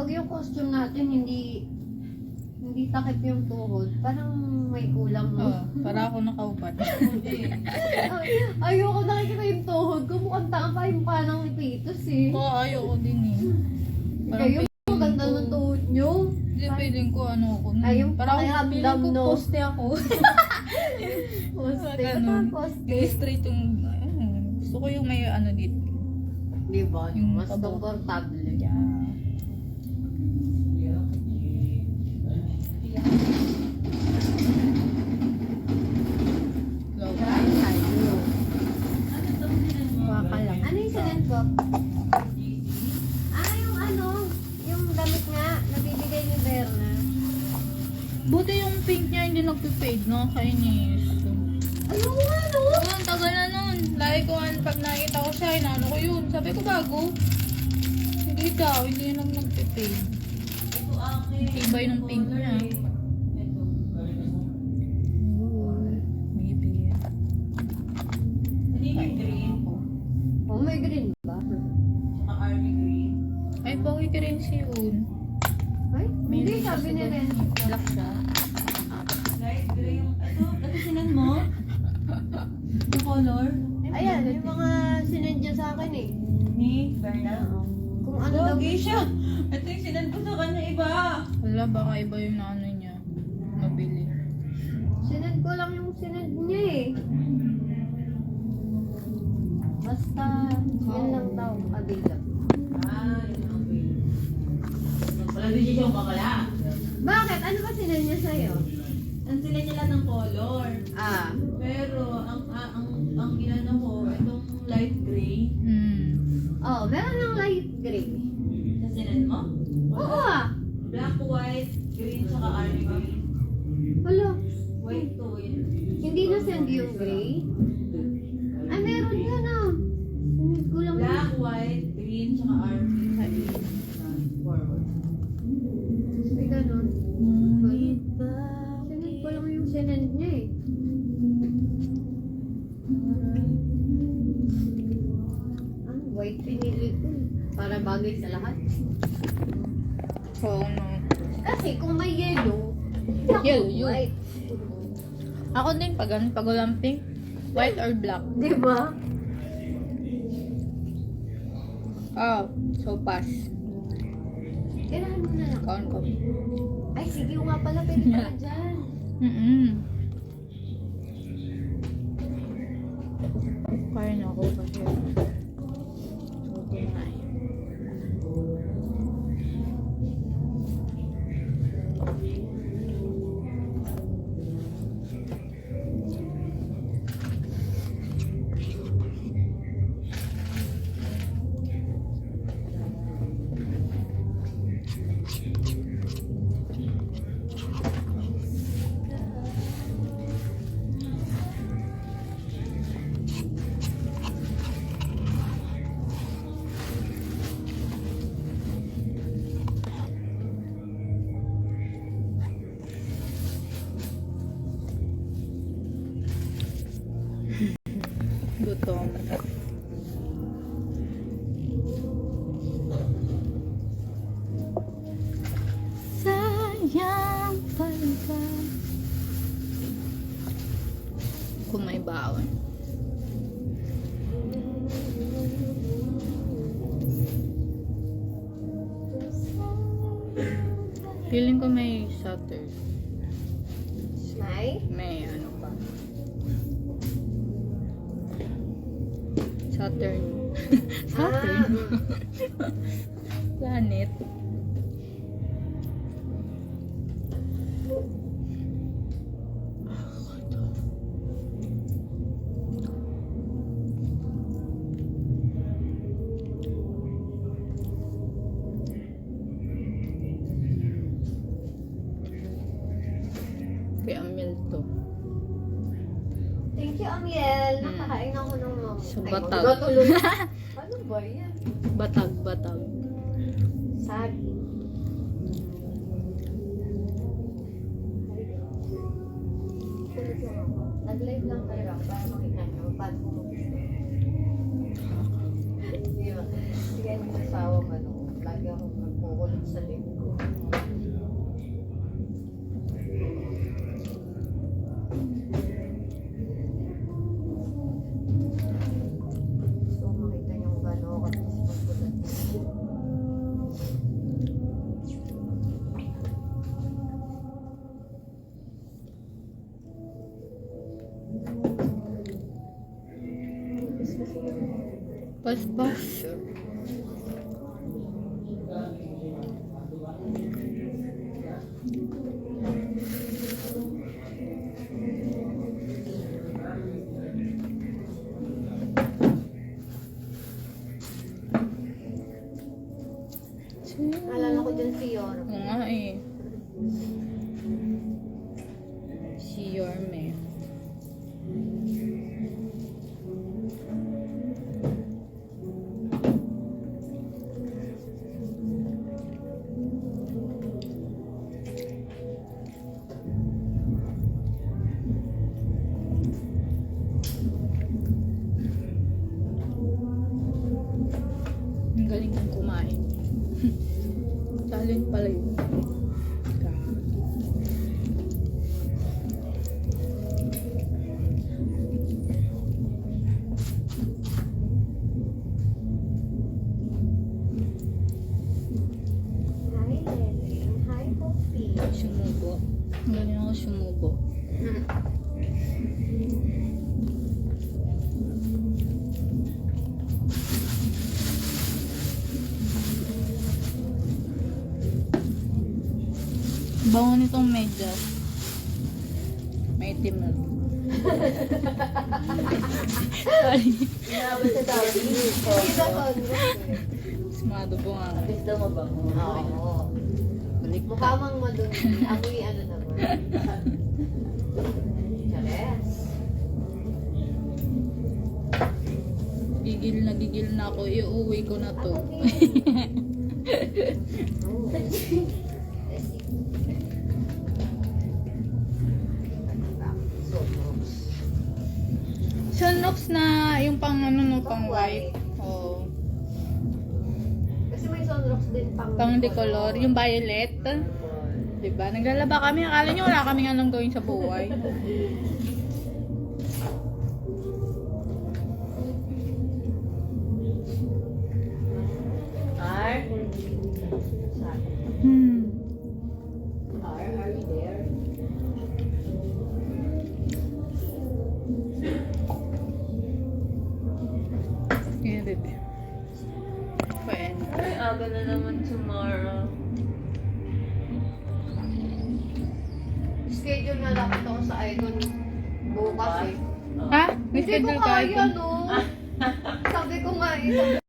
Pag yung costume natin hindi takip yung tuhod, parang may kulang mo. Oo, para ako nakaubad. Ayoko nakikita yung tuhod ko. Mukhang tanga pa yung panang ni Pitos eh. Oo, ayoko din eh. Parang Kayo, feeling maganda ko- ng tuhod nyo. Hindi, feeling ko ano ako. Ay, yung parang pakiramdam, feeling ko no? poste ako. Poste. Ganun. Ito poste. Hindi straight yung, gusto ko yung may ano dito. Diba? Yung Mas pabo. komportable. Yeah. Go. Kain tayo. Baka lang. Ano yung sinend ko? Yung ano, yung damit nga, nabibigay ni Berna. Buti yung pink niya hindi nagpipade, no? Kainis. Ayun nga, no? Oo, ang tagal na nun. Lagi ko pag nakita ko siya, inaano ko yun. Sabi ko bago. Hindi daw, hindi yun lang nagpipade. Tibay ng pink niya. Maybe. Oh, may green ba? Ay, bawi ka rin si Yun. Ay, hindi, sabi ni Ren. Black siya. Light gray yung, ito sinan mo? Yung color? Ayan, yung mga sinend niya sa akin eh. Ni Berna? Kung ano daw. Doggy siya! Ito yung sinan ko sa kanya iba. Wala, baka iba yung ano niya. Mabili. Sinend ko lang yung sinend niya eh. Basta, yan lang daw, available. Yun ang way. Wala decision ka pala. Bakit? Ano ba sinend niya sa'yo? Ang sila nila ng color. Ah, Pero, ang ginano ko, itong light gray. oh, meron ng light gray. Na sinan mo? Oo ah. Black, white, green, saka army green. Wala. White to yun. Hindi na send yung gray. Ay, meron yun ah. Sinend ko lang. Black, white, green, saka army. Forward. Ay, ganun. Ngunit ba? Sinend ko lang yung sinend niya eh. White pinili ko eh. Para bagay sa lahat. Oo, no. Kasi kung may yellow, Yellow, yun. white. Ako din, pag walang pink, white or black. Di ba? Oh, so pass. Tirahan mo na lang. Kaon ko. Ay, sige nga pala, pwede pala dyan. Kaya na ako kasi. So, kumain. Gutom. Sayang pala. Kung may baon. Feeling ko may Saturn. Ay, May ano pa. Saturn. Saturn. Planet. Kay Amel to. thank you, Amiel. Nakakain ako ng mga... Sa Ay, batag. magkatuloy. Ano ba yan? Batag, batag. Sagi. Nag-live lang kayo para makita nyo paano kumukulit. Di ba? Sige, yung asawa mo, ano, lagi akong kumukulot sa linggo. So, makita niyo kung gaano ako kapis magkulat. Pas-pas. Naalala ko dyan si Yor. Oo nga eh. Si Yorme. Ang galing kong kumain. Talent pala yun. Grabe. Hi, Lele. Hi, Poppy. Sumubo. Ang galing ako sumubo. Bango nitong medyas. May itim na. Sorry. Inabot sa tao dito. Hindi na to. Smado po nga. Tapos daw mabango. Oo. Balik Mukha mang madumi. Amoy ano naman. Chares. gigil na ako. Iuwi ko na to. Sunrox na yung pang ano no, pang white. Oh. Kasi may sunrocks din Pang decolor, yung violet. Diba? Naglalaba kami. Akala nyo wala kaming anong gawin sa buhay. R? Are you there? Yan, bebe. Pwede. Ay, aga na naman tomorrow. Schedule na dapat ako sa Icon bukas eh. Ha? May Hindi ko schedule ka? kaya no. Sabi ko nga eh.